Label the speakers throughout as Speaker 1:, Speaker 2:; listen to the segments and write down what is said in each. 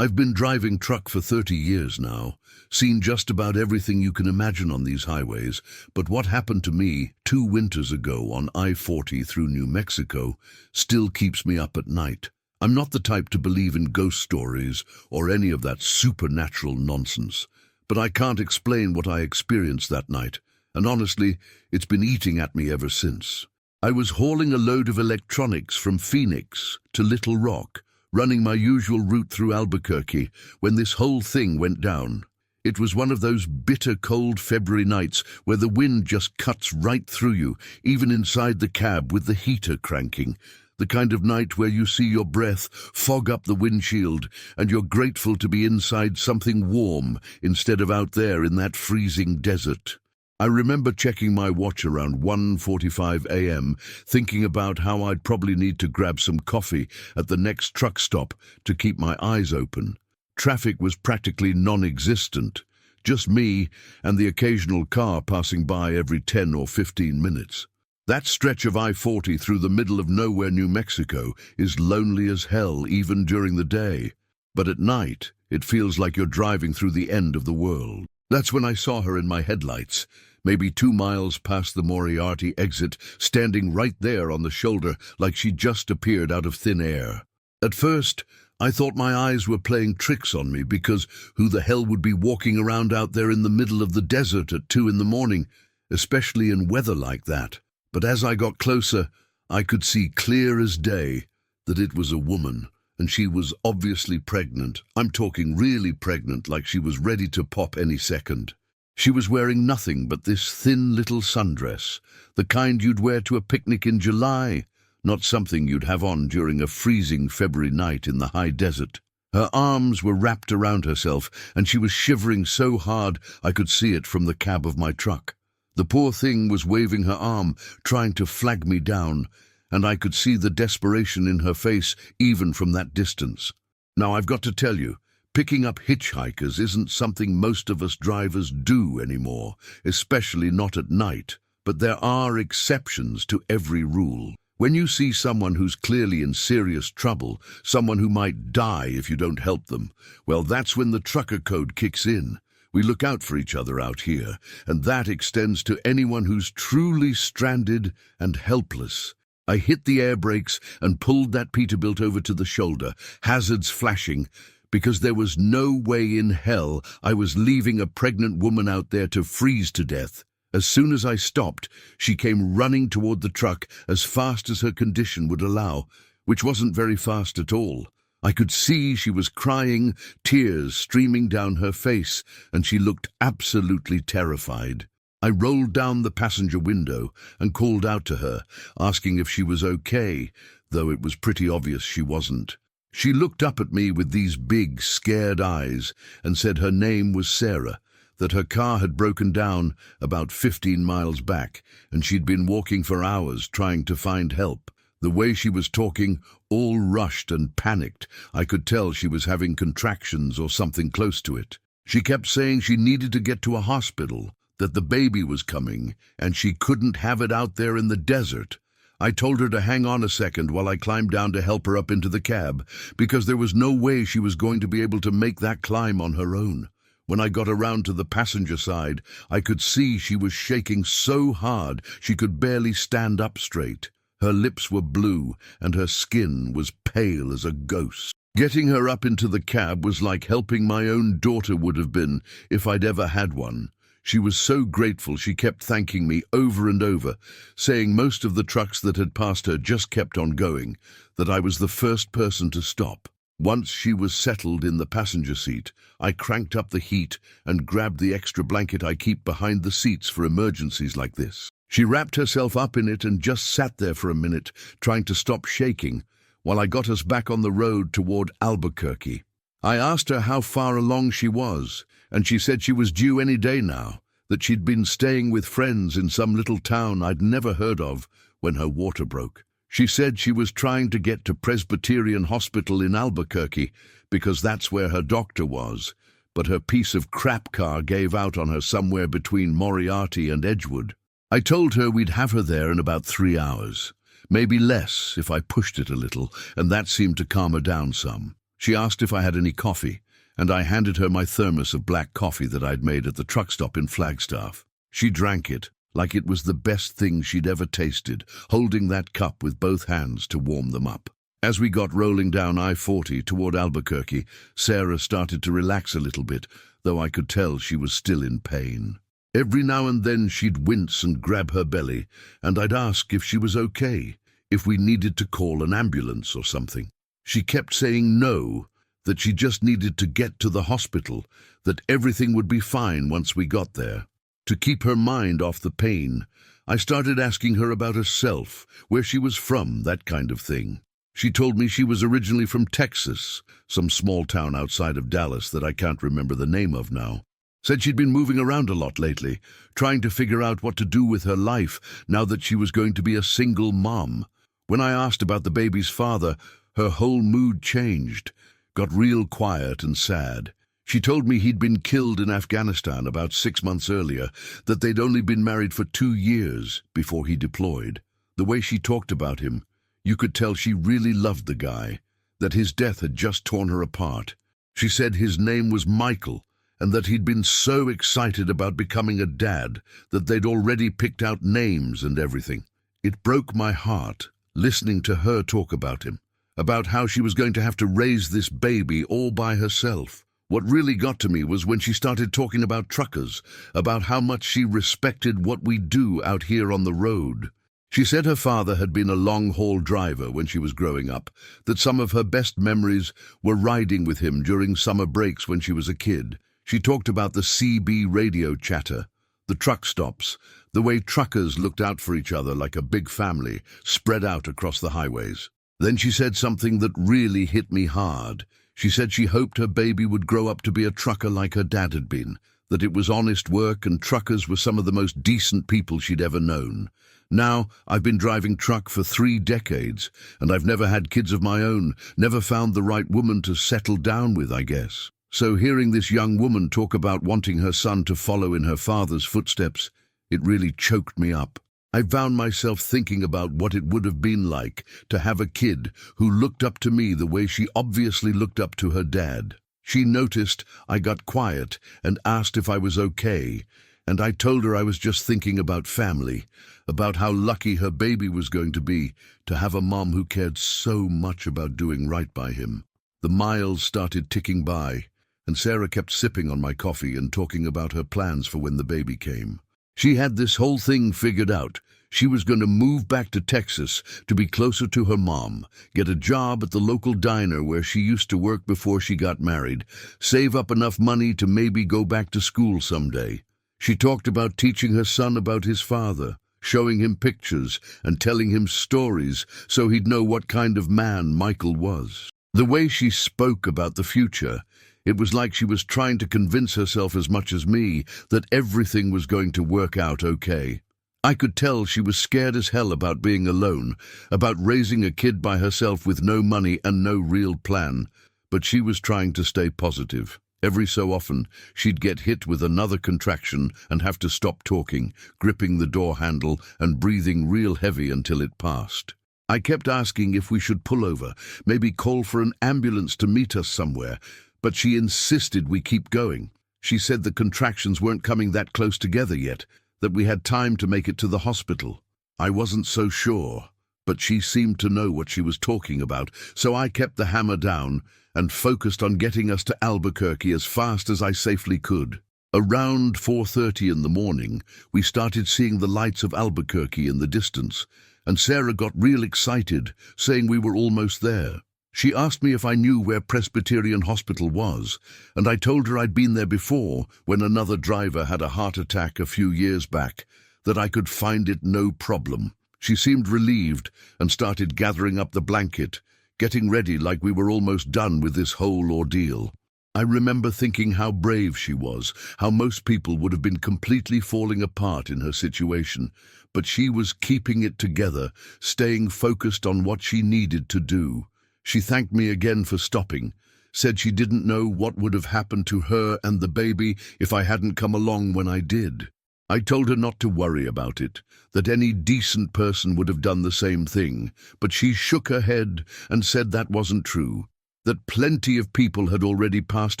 Speaker 1: I've been driving truck for 30 years now, seen just about everything you can imagine on these highways, but what happened to me 2 winters ago on I-40 through New Mexico still keeps me up at night. I'm not the type to believe in ghost stories or any of that supernatural nonsense, but I can't explain what I experienced that night, and honestly, it's been eating at me ever since. I was hauling a load of electronics from Phoenix to Little Rock, running my usual route through Albuquerque, when this whole thing went down. It was one of those bitter cold February nights where the wind just cuts right through you, even inside the cab with the heater cranking. The kind of night where you see your breath fog up the windshield and you're grateful to be inside something warm instead of out there in that freezing desert. I remember checking my watch around 1:45 a.m., thinking about how I'd probably need to grab some coffee at the next truck stop to keep my eyes open. Traffic was practically non-existent, just me and the occasional car passing by every 10 or 15 minutes. That stretch of I-40 through the middle of nowhere, New Mexico, is lonely as hell even during the day. But at night, it feels like you're driving through the end of the world. That's when I saw her in my headlights, maybe 2 miles past the Moriarty exit, standing right there on the shoulder like she'd just appeared out of thin air. At first, I thought my eyes were playing tricks on me because who the hell would be walking around out there in the middle of the desert at 2 in the morning, especially in weather like that? But as I got closer, I could see clear as day that it was a woman, and she was obviously pregnant. I'm talking really pregnant, like she was ready to pop any second. She was wearing nothing but this thin little sundress, the kind you'd wear to a picnic in July, not something you'd have on during a freezing February night in the high desert. Her arms were wrapped around herself, and she was shivering so hard I could see it from the cab of my truck. The poor thing was waving her arm, trying to flag me down, and I could see the desperation in her face even from that distance. Now, I've got to tell you, picking up hitchhikers isn't something most of us drivers do anymore, especially not at night, but there are exceptions to every rule. When you see someone who's clearly in serious trouble, someone who might die if you don't help them, well, that's when the trucker code kicks in. We look out for each other out here, and that extends to anyone who's truly stranded and helpless. I hit the air brakes and pulled that Peterbilt over to the shoulder, hazards flashing, because there was no way in hell I was leaving a pregnant woman out there to freeze to death. As soon as I stopped, she came running toward the truck as fast as her condition would allow, which wasn't very fast at all. I could see she was crying, tears streaming down her face, and she looked absolutely terrified. I rolled down the passenger window and called out to her, asking if she was okay, though it was pretty obvious she wasn't. She looked up at me with these big, scared eyes and said her name was Sarah, that her car had broken down about 15 miles back, and she'd been walking for hours trying to find help. The way she was talking, all rushed and panicked, I could tell she was having contractions or something close to it. She kept saying she needed to get to a hospital, that the baby was coming, and she couldn't have it out there in the desert. I told her to hang on a second while I climbed down to help her up into the cab, because there was no way she was going to be able to make that climb on her own. When I got around to the passenger side, I could see she was shaking so hard she could barely stand up straight. Her lips were blue, and her skin was pale as a ghost. Getting her up into the cab was like helping my own daughter would have been if I'd ever had one. She was so grateful she kept thanking me over and over, saying most of the trucks that had passed her just kept on going, that I was the first person to stop. Once she was settled in the passenger seat, I cranked up the heat and grabbed the extra blanket I keep behind the seats for emergencies like this. She wrapped herself up in it and just sat there for a minute, trying to stop shaking, while I got us back on the road toward Albuquerque. I asked her how far along she was, and she said she was due any day now, that she'd been staying with friends in some little town I'd never heard of when her water broke. She said she was trying to get to Presbyterian Hospital in Albuquerque because that's where her doctor was, but her piece of crap car gave out on her somewhere between Moriarty and Edgewood. I told her we'd have her there in about 3 hours, maybe less if I pushed it a little, and that seemed to calm her down some. She asked if I had any coffee, and I handed her my thermos of black coffee that I'd made at the truck stop in Flagstaff. She drank it like it was the best thing she'd ever tasted, holding that cup with both hands to warm them up. As we got rolling down I-40 toward Albuquerque, Sarah started to relax a little bit, though I could tell she was still in pain. Every now and then she'd wince and grab her belly, and I'd ask if she was okay, if we needed to call an ambulance or something. She kept saying no, that she just needed to get to the hospital, that everything would be fine once we got there. To keep her mind off the pain, I started asking her about herself, where she was from, that kind of thing. She told me she was originally from Texas, some small town outside of Dallas that I can't remember the name of now. Said she'd been moving around a lot lately, trying to figure out what to do with her life now that she was going to be a single mom. When I asked about the baby's father, her whole mood changed, got real quiet and sad. She told me he'd been killed in Afghanistan about 6 months earlier, that they'd only been married for 2 years before he deployed. The way she talked about him, you could tell she really loved the guy, that his death had just torn her apart. She said his name was Michael, and that he'd been so excited about becoming a dad that they'd already picked out names and everything. It broke my heart, listening to her talk about him, about how she was going to have to raise this baby all by herself. What really got to me was when she started talking about truckers, about how much she respected what we do out here on the road. She said her father had been a long-haul driver when she was growing up, that some of her best memories were riding with him during summer breaks when she was a kid. She talked about the CB radio chatter, the truck stops, the way truckers looked out for each other like a big family spread out across the highways. Then she said something that really hit me hard. She said she hoped her baby would grow up to be a trucker like her dad had been, that it was honest work and truckers were some of the most decent people she'd ever known. Now, I've been driving truck for 3 decades, and I've never had kids of my own, never found the right woman to settle down with, I guess. So hearing this young woman talk about wanting her son to follow in her father's footsteps, it really choked me up. I found myself thinking about what it would have been like to have a kid who looked up to me the way she obviously looked up to her dad. She noticed I got quiet and asked if I was okay, and I told her I was just thinking about family, about how lucky her baby was going to be to have a mom who cared so much about doing right by him. The miles started ticking by, and Sarah kept sipping on my coffee and talking about her plans for when the baby came. She had this whole thing figured out. She was going to move back to Texas to be closer to her mom, get a job at the local diner where she used to work before she got married, save up enough money to maybe go back to school someday. She talked about teaching her son about his father, showing him pictures and telling him stories so he'd know what kind of man Michael was. The way she spoke about the future, it was like she was trying to convince herself as much as me that everything was going to work out okay. I could tell she was scared as hell about being alone, about raising a kid by herself with no money and no real plan, but she was trying to stay positive. Every so often, she'd get hit with another contraction and have to stop talking, gripping the door handle and breathing real heavy until it passed. I kept asking if we should pull over, maybe call for an ambulance to meet us somewhere, but she insisted we keep going. She said the contractions weren't coming that close together yet, that we had time to make it to the hospital. I wasn't so sure, but she seemed to know what she was talking about, so I kept the hammer down and focused on getting us to Albuquerque as fast as I safely could. Around 4:30 in the morning, we started seeing the lights of Albuquerque in the distance, and Sarah got real excited, saying we were almost there. She asked me if I knew where Presbyterian Hospital was, and I told her I'd been there before when another driver had a heart attack a few years back, that I could find it no problem. She seemed relieved and started gathering up the blanket, getting ready like we were almost done with this whole ordeal. I remember thinking how brave she was, how most people would have been completely falling apart in her situation, but she was keeping it together, staying focused on what she needed to do. She thanked me again for stopping, said she didn't know what would have happened to her and the baby if I hadn't come along when I did. I told her not to worry about it, that any decent person would have done the same thing, but she shook her head and said that wasn't true, that plenty of people had already passed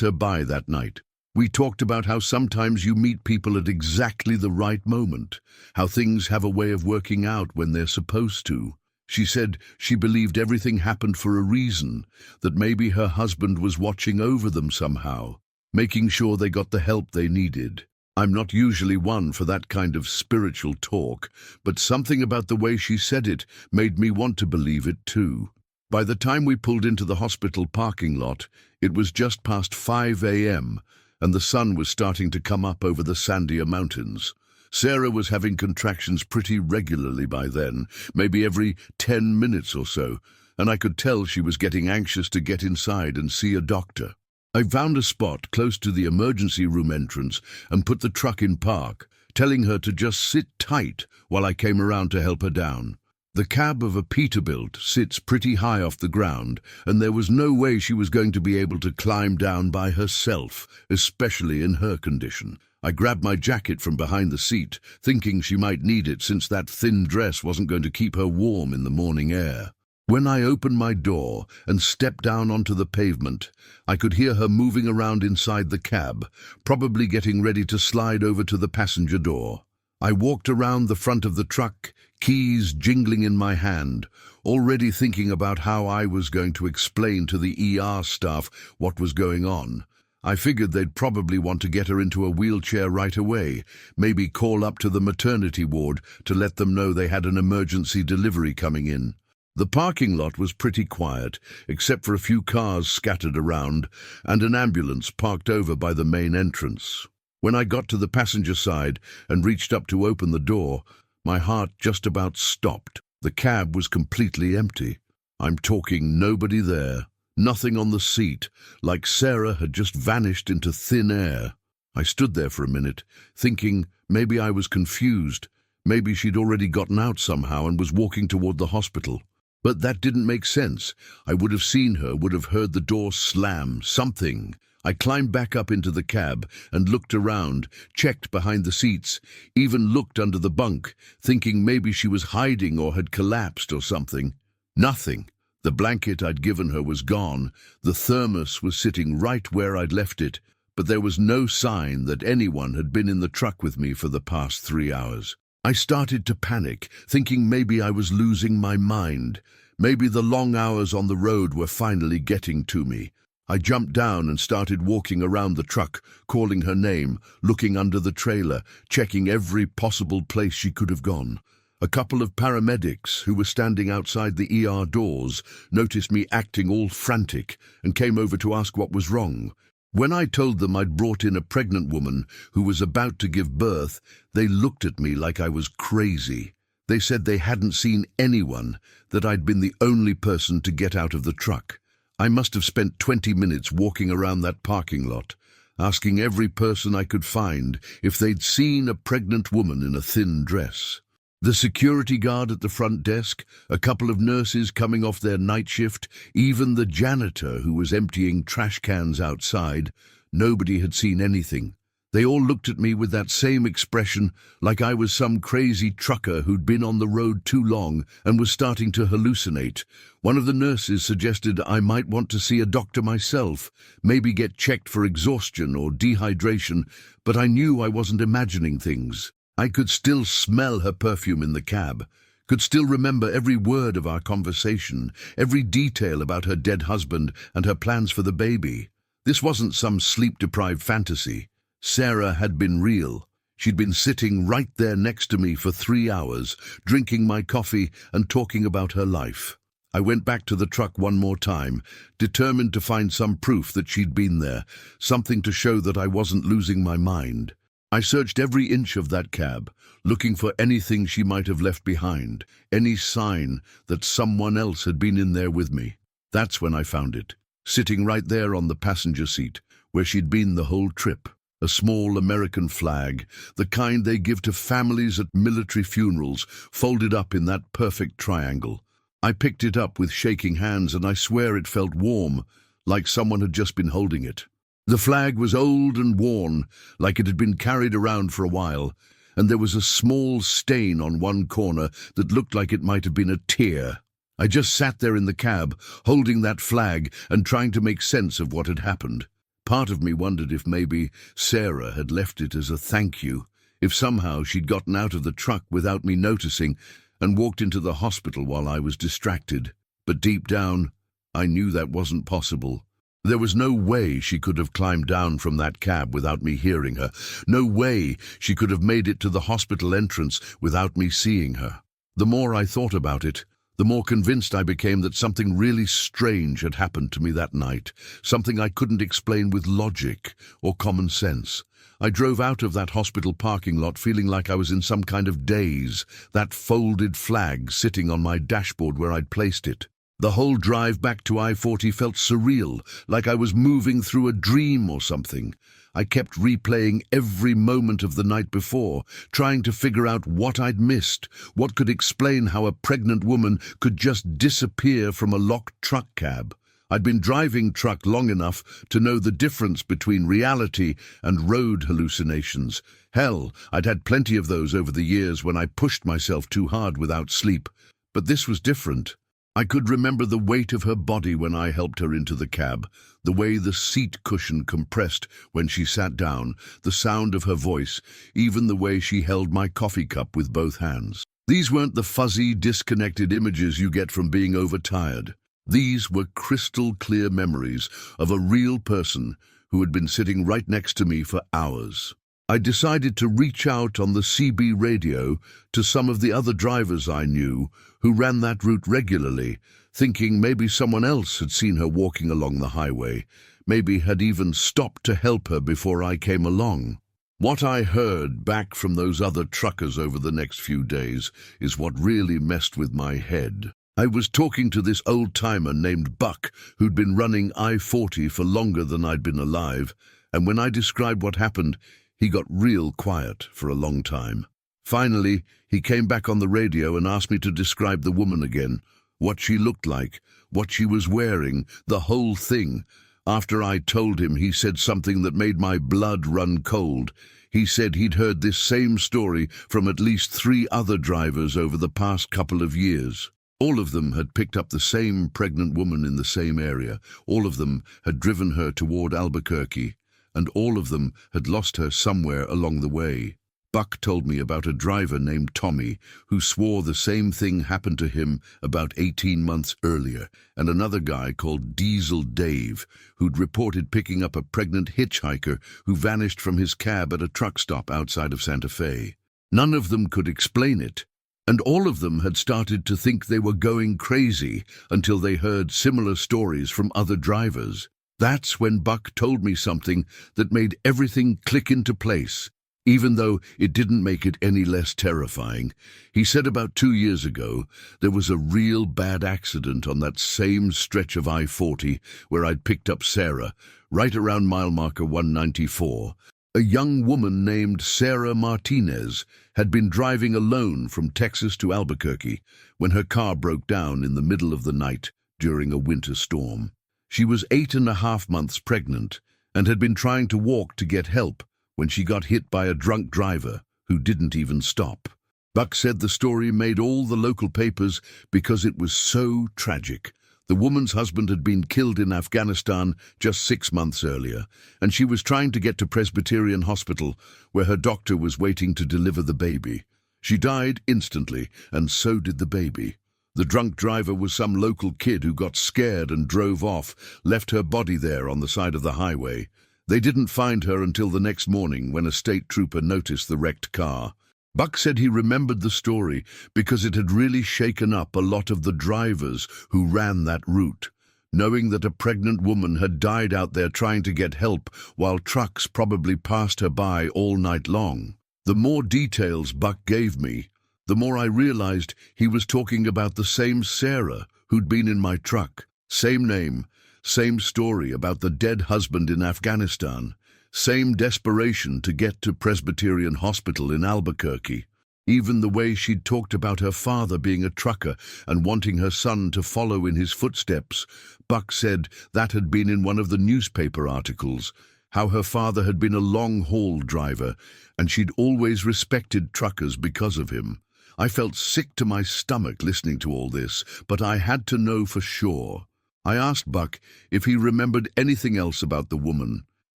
Speaker 1: her by that night. We talked about how sometimes you meet people at exactly the right moment, how things have a way of working out when they're supposed to. She said she believed everything happened for a reason, that maybe her husband was watching over them somehow, making sure they got the help they needed. I'm not usually one for that kind of spiritual talk, but something about the way she said it made me want to believe it too. By the time we pulled into the hospital parking lot, it was just past 5 a.m., and the sun was starting to come up over the Sandia Mountains. Sarah was having contractions pretty regularly by then, maybe every 10 minutes or so, and I could tell she was getting anxious to get inside and see a doctor. I found a spot close to the emergency room entrance and put the truck in park, telling her to just sit tight while I came around to help her down. The cab of a Peterbilt sits pretty high off the ground, and there was no way she was going to be able to climb down by herself, especially in her condition. I grabbed my jacket from behind the seat, thinking she might need it since that thin dress wasn't going to keep her warm in the morning air. When I opened my door and stepped down onto the pavement, I could hear her moving around inside the cab, probably getting ready to slide over to the passenger door. I walked around the front of the truck, keys jingling in my hand, already thinking about how I was going to explain to the ER staff what was going on. I figured they'd probably want to get her into a wheelchair right away, maybe call up to the maternity ward to let them know they had an emergency delivery coming in. The parking lot was pretty quiet, except for a few cars scattered around and an ambulance parked over by the main entrance. When I got to the passenger side and reached up to open the door, my heart just about stopped. The cab was completely empty. I'm talking nobody there. Nothing on the seat, like Sarah had just vanished into thin air. I stood there for a minute, thinking maybe I was confused. Maybe she'd already gotten out somehow and was walking toward the hospital. But that didn't make sense. I would have seen her, would have heard the door slam, something. I climbed back up into the cab and looked around, checked behind the seats, even looked under the bunk, thinking maybe she was hiding or had collapsed or something. Nothing. The blanket I'd given her was gone, the thermos was sitting right where I'd left it, but there was no sign that anyone had been in the truck with me for the past 3 hours. I started to panic, thinking maybe I was losing my mind. Maybe the long hours on the road were finally getting to me. I jumped down and started walking around the truck, calling her name, looking under the trailer, checking every possible place she could have gone. A couple of paramedics who were standing outside the ER doors noticed me acting all frantic and came over to ask what was wrong. When I told them I'd brought in a pregnant woman who was about to give birth, they looked at me like I was crazy. They said they hadn't seen anyone, that I'd been the only person to get out of the truck. I must have spent 20 minutes walking around that parking lot, asking every person I could find if they'd seen a pregnant woman in a thin dress. The security guard at the front desk, a couple of nurses coming off their night shift, even the janitor who was emptying trash cans outside, nobody had seen anything. They all looked at me with that same expression, like I was some crazy trucker who'd been on the road too long and was starting to hallucinate. One of the nurses suggested I might want to see a doctor myself, maybe get checked for exhaustion or dehydration, but I knew I wasn't imagining things. I could still smell her perfume in the cab, could still remember every word of our conversation, every detail about her dead husband and her plans for the baby. This wasn't some sleep-deprived fantasy. Sarah had been real. She'd been sitting right there next to me for 3 hours, drinking my coffee and talking about her life. I went back to the truck one more time, determined to find some proof that she'd been there, something to show that I wasn't losing my mind. I searched every inch of that cab, looking for anything she might have left behind, any sign that someone else had been in there with me. That's when I found it, sitting right there on the passenger seat, where she'd been the whole trip. A small American flag, the kind they give to families at military funerals, folded up in that perfect triangle. I picked it up with shaking hands, and I swear it felt warm, like someone had just been holding it. The flag was old and worn, like it had been carried around for a while, and there was a small stain on one corner that looked like it might have been a tear. I just sat there in the cab, holding that flag and trying to make sense of what had happened. Part of me wondered if maybe Sarah had left it as a thank you, if somehow she'd gotten out of the truck without me noticing and walked into the hospital while I was distracted. But deep down, I knew that wasn't possible. There was no way she could have climbed down from that cab without me hearing her. No way she could have made it to the hospital entrance without me seeing her. The more I thought about it, the more convinced I became that something really strange had happened to me that night, something I couldn't explain with logic or common sense. I drove out of that hospital parking lot feeling like I was in some kind of daze, that folded flag sitting on my dashboard where I'd placed it. The whole drive back to I-40 felt surreal, like I was moving through a dream or something. I kept replaying every moment of the night before, trying to figure out what I'd missed, what could explain how a pregnant woman could just disappear from a locked truck cab. I'd been driving truck long enough to know the difference between reality and road hallucinations. Hell, I'd had plenty of those over the years when I pushed myself too hard without sleep. But this was different. I could remember the weight of her body when I helped her into the cab, the way the seat cushion compressed when she sat down, the sound of her voice, even the way she held my coffee cup with both hands. These weren't the fuzzy, disconnected images you get from being overtired. These were crystal clear memories of a real person who had been sitting right next to me for hours. I decided to reach out on the CB radio to some of the other drivers I knew who ran that route regularly, thinking maybe someone else had seen her walking along the highway, maybe had even stopped to help her before I came along. What I heard back from those other truckers over the next few days is what really messed with my head. I was talking to this old-timer named Buck who'd been running I-40 for longer than I'd been alive, and when I described what happened, he got real quiet for a long time. Finally, he came back on the radio and asked me to describe the woman again, what she looked like, what she was wearing, the whole thing. After I told him, he said something that made my blood run cold. He said he'd heard this same story from at least 3 other drivers over the past couple of years. All of them had picked up the same pregnant woman in the same area. All of them had driven her toward Albuquerque, and all of them had lost her somewhere along the way. Buck told me about a driver named Tommy who swore the same thing happened to him about 18 months earlier, and another guy called Diesel Dave who'd reported picking up a pregnant hitchhiker who vanished from his cab at a truck stop outside of Santa Fe. None of them could explain it, and all of them had started to think they were going crazy until they heard similar stories from other drivers. That's when Buck told me something that made everything click into place, even though it didn't make it any less terrifying. He said about 2 years ago, there was a real bad accident on that same stretch of I-40 where I'd picked up Sarah, right around mile marker 194. A young woman named Sarah Martinez had been driving alone from Texas to Albuquerque when her car broke down in the middle of the night during a winter storm. She was 8.5 months pregnant and had been trying to walk to get help when she got hit by a drunk driver who didn't even stop. Buck said the story made all the local papers because it was so tragic. The woman's husband had been killed in Afghanistan just 6 months earlier, and she was trying to get to Presbyterian Hospital, where her doctor was waiting to deliver the baby. She died instantly, and so did the baby. The drunk driver was some local kid who got scared and drove off, left her body there on the side of the highway. They didn't find her until the next morning when a state trooper noticed the wrecked car. Buck said he remembered the story because it had really shaken up a lot of the drivers who ran that route, knowing that a pregnant woman had died out there trying to get help while trucks probably passed her by all night long. The more details Buck gave me, the more I realized he was talking about the same Sarah who'd been in my truck. Same name, same story about the dead husband in Afghanistan, same desperation to get to Presbyterian Hospital in Albuquerque. Even the way she'd talked about her father being a trucker and wanting her son to follow in his footsteps. Buck said that had been in one of the newspaper articles, how her father had been a long-haul driver and she'd always respected truckers because of him. I felt sick to my stomach listening to all this, but I had to know for sure. I asked Buck if he remembered anything else about the woman,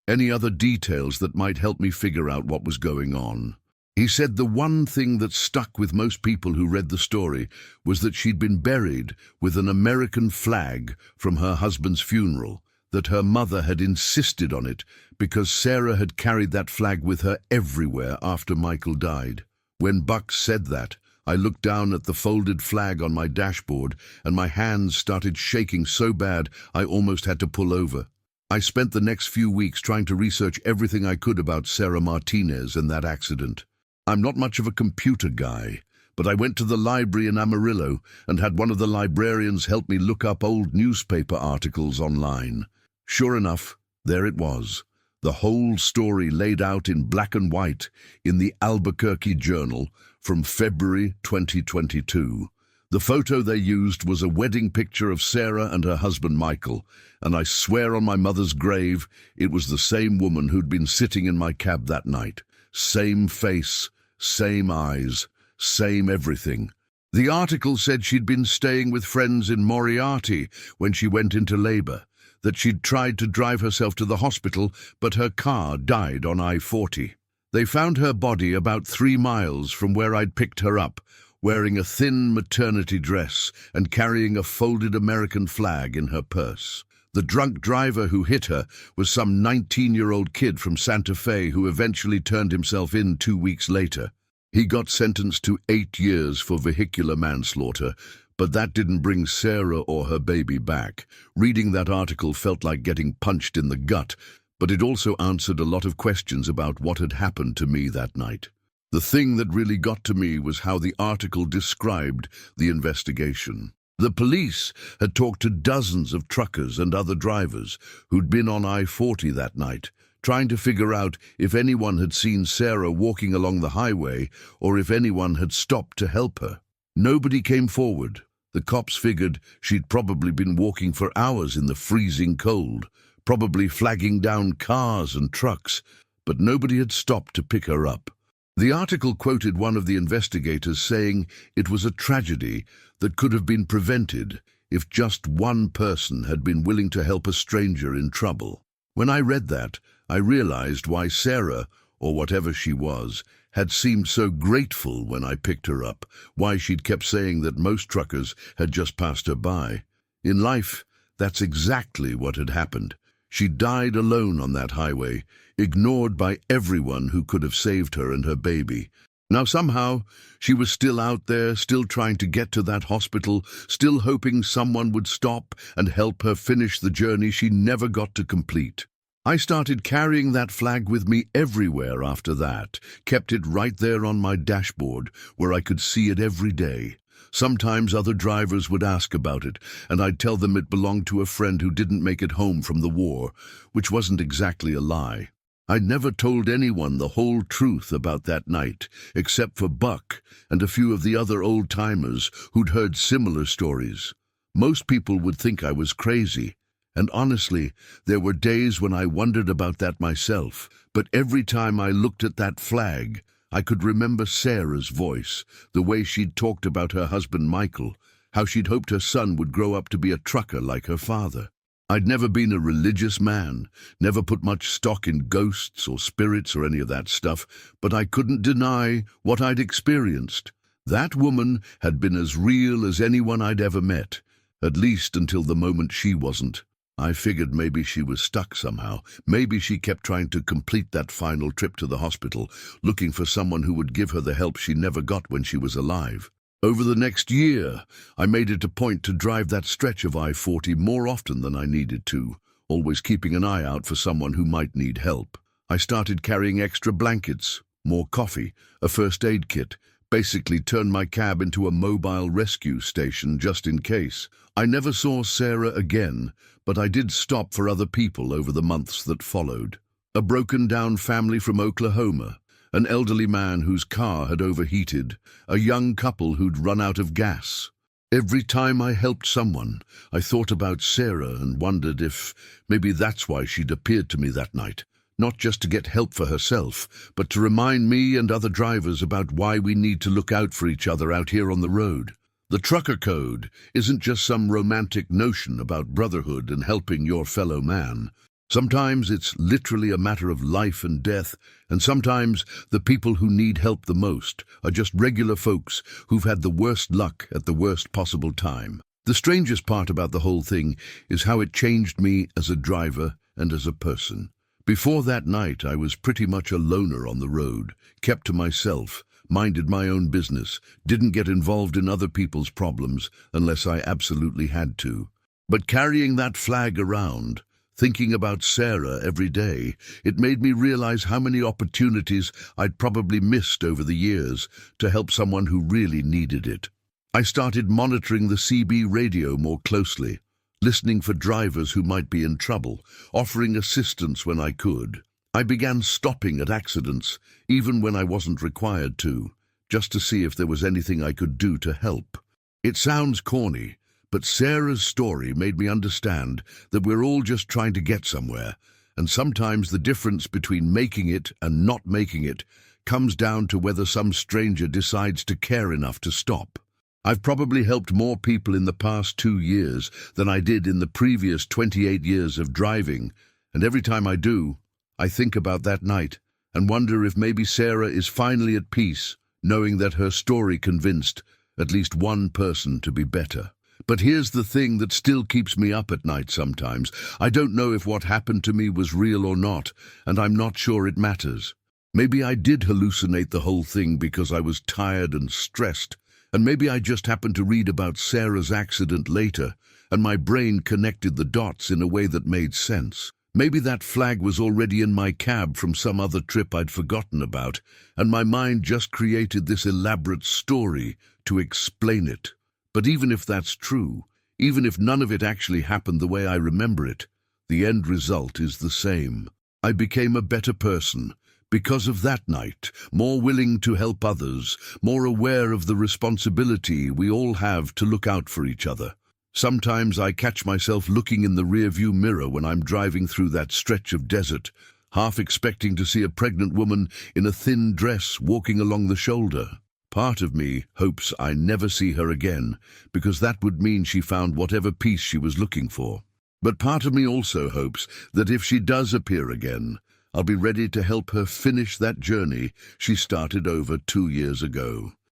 Speaker 1: any other details that might help me figure out what was going on. He said the one thing that stuck with most people who read the story was that she'd been buried with an American flag from her husband's funeral, that her mother had insisted on it because Sarah had carried that flag with her everywhere after Michael died. When Buck said that, I looked down at the folded flag on my dashboard and my hands started shaking so bad I almost had to pull over. I spent the next few weeks trying to research everything I could about Sarah Martinez and that accident. I'm not much of a computer guy, but I went to the library in Amarillo and had one of the librarians help me look up old newspaper articles online. Sure enough, there it was, the whole story laid out in black and white in the Albuquerque Journal from February 2022. The photo they used was a wedding picture of Sarah and her husband Michael, and I swear on my mother's grave it was the same woman who'd been sitting in my cab that night. Same face, same eyes, same everything. The article said she'd been staying with friends in Moriarty when she went into labor, that she'd tried to drive herself to the hospital, but her car died on I-40. They found her body about 3 miles from where I'd picked her up, wearing a thin maternity dress and carrying a folded American flag in her purse. The drunk driver who hit her was some 19-year-old kid from Santa Fe who eventually turned himself in 2 weeks later. He got sentenced to 8 years for vehicular manslaughter, but that didn't bring Sarah or her baby back. Reading that article felt like getting punched in the gut, but it also answered a lot of questions about what had happened to me that night. The thing that really got to me was how the article described the investigation. The police had talked to dozens of truckers and other drivers who'd been on I-40 that night, trying to figure out if anyone had seen Sarah walking along the highway or if anyone had stopped to help her. Nobody came forward. The cops figured she'd probably been walking for hours in the freezing cold, probably flagging down cars and trucks, but nobody had stopped to pick her up. The article quoted one of the investigators saying it was a tragedy that could have been prevented if just one person had been willing to help a stranger in trouble. When I read that, I realized why Sarah, or whatever she was, had seemed so grateful when I picked her up, why she'd kept saying that most truckers had just passed her by. In life, that's exactly what had happened. She died alone on that highway, ignored by everyone who could have saved her and her baby. Now somehow, she was still out there, still trying to get to that hospital, still hoping someone would stop and help her finish the journey she never got to complete. I started carrying that flag with me everywhere after that, kept it right there on my dashboard where I could see it every day. Sometimes other drivers would ask about it, and I'd tell them it belonged to a friend who didn't make it home from the war, which wasn't exactly a lie. I'd never told anyone the whole truth about that night, except for Buck and a few of the other old-timers who'd heard similar stories. Most people would think I was crazy, and honestly, there were days when I wondered about that myself, but every time I looked at that flag, I could remember Sarah's voice, the way she'd talked about her husband Michael, how she'd hoped her son would grow up to be a trucker like her father. I'd never been a religious man, never put much stock in ghosts or spirits or any of that stuff, but I couldn't deny what I'd experienced. That woman had been as real as anyone I'd ever met, at least until the moment she wasn't. I figured maybe she was stuck somehow. Maybe she kept trying to complete that final trip to the hospital, looking for someone who would give her the help she never got when she was alive. Over the next year, I made it a point to drive that stretch of I-40 more often than I needed to, always keeping an eye out for someone who might need help. I started carrying extra blankets, more coffee, a first aid kit, basically turned my cab into a mobile rescue station just in case. I never saw Sarah again, but I did stop for other people over the months that followed. A broken-down family from Oklahoma, an elderly man whose car had overheated, a young couple who'd run out of gas. Every time I helped someone, I thought about Sarah and wondered if maybe that's why she'd appeared to me that night. not just to get help for herself, but to remind me and other drivers about why we need to look out for each other out here on the road. The trucker code isn't just some romantic notion about brotherhood and helping your fellow man. Sometimes it's literally a matter of life and death, and sometimes the people who need help the most are just regular folks who've had the worst luck at the worst possible time. The strangest part about the whole thing is how it changed me as a driver and as a person. Before that night, I was pretty much a loner on the road, kept to myself, minded my own business, didn't get involved in other people's problems unless I absolutely had to. But carrying that flag around, thinking about Sarah every day, it made me realize how many opportunities I'd probably missed over the years to help someone who really needed it. I started monitoring the CB radio more closely, listening for drivers who might be in trouble, offering assistance when I could. I began stopping at accidents, even when I wasn't required to, just to see if there was anything I could do to help. It sounds corny, but Sarah's story made me understand that we're all just trying to get somewhere, and sometimes the difference between making it and not making it comes down to whether some stranger decides to care enough to stop. I've probably helped more people in the past 2 years than I did in the previous 28 years of driving, and every time I do, I think about that night and wonder if maybe Sarah is finally at peace, knowing that her story convinced at least one person to be better. But here's the thing that still keeps me up at night sometimes. I don't know if what happened to me was real or not, and I'm not sure it matters. Maybe I did hallucinate the whole thing because I was tired and stressed, and maybe I just happened to read about Sarah's accident later, and my brain connected the dots in a way that made sense. Maybe that flag was already in my cab from some other trip I'd forgotten about, and my mind just created this elaborate story to explain it. But even if that's true, even if none of it actually happened the way I remember it, the end result is the same. I became a better person because of that night, more willing to help others, more aware of the responsibility we all have to look out for each other. Sometimes I catch myself looking in the rearview mirror when I'm driving through that stretch of desert, half expecting to see a pregnant woman in a thin dress walking along the shoulder. Part of me hopes I never see her again, because that would mean she found whatever peace she was looking for. But part of me also hopes that if she does appear again, I'll be ready to help her finish that journey she started over 2 years ago.